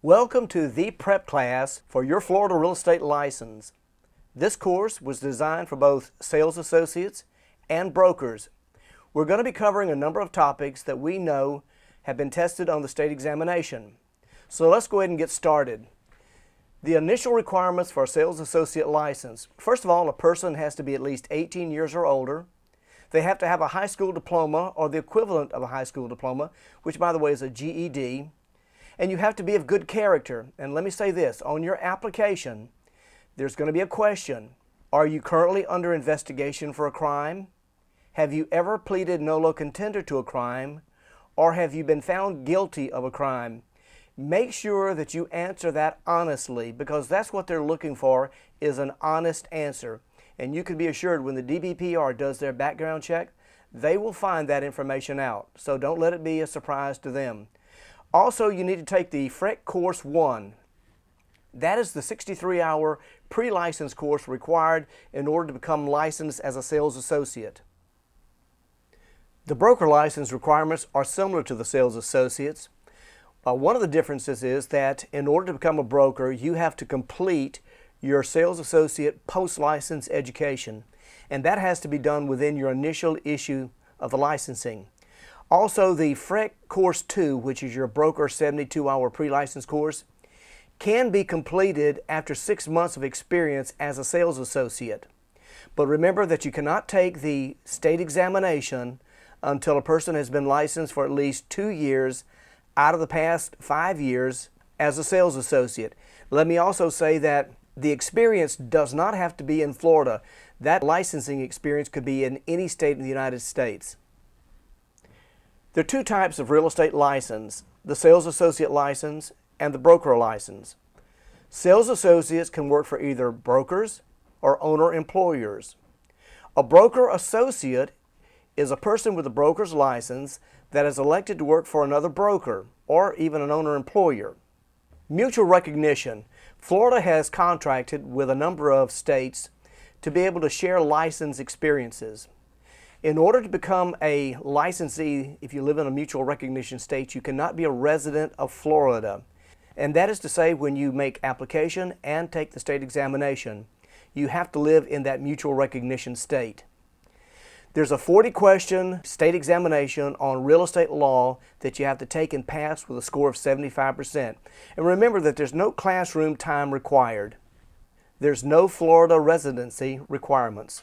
Welcome to the prep class for your Florida real estate license. This course was designed for both sales associates and brokers. We're going to be covering a number of topics that we know have been tested on the state examination. So let's go ahead and get started. The initial requirements for a sales associate license. First of all, a person has to be at least 18 years or older. They have to have a high school diploma or the equivalent of a high school diploma, which by the way is a GED. And you have to be of good character. And let me say this, on your application, there's going to be a question. Are you currently under investigation for a crime? Have you ever pleaded nolo contendere to a crime? Or have you been found guilty of a crime? Make sure that you answer that honestly, because that's what they're looking for, is an honest answer. And you can be assured when the DBPR does their background check, they will find that information out. So don't let it be a surprise to them. Also, you need to take the FREC Course 1. That is the 63-hour pre-license course required in order to become licensed as a sales associate. The broker license requirements are similar to the sales associates. One of the differences is that in order to become a broker, you have to complete your sales associate post-license education, and that has to be done within your initial issue of the licensing. Also, the FREC Course 2, which is your broker 72-hour pre-license course, can be completed after 6 months of experience as a sales associate. But remember that you cannot take the state examination until a person has been licensed for at least 2 years out of the past 5 years as a sales associate. Let me also say that the experience does not have to be in Florida. That licensing experience could be in any state in the United States. There are two types of real estate license, the sales associate license and the broker license. Sales associates can work for either brokers or owner-employers. A broker associate is a person with a broker's license that is elected to work for another broker or even an owner-employer. Mutual recognition. Florida has contracted with a number of states to be able to share license experiences. In order to become a licensee, if you live in a mutual recognition state, you cannot be a resident of Florida. And that is to say, when you make application and take the state examination, you have to live in that mutual recognition state. There's a 40-question state examination on real estate law that you have to take and pass with a score of 75%. And remember that there's no classroom time required. There's no Florida residency requirements.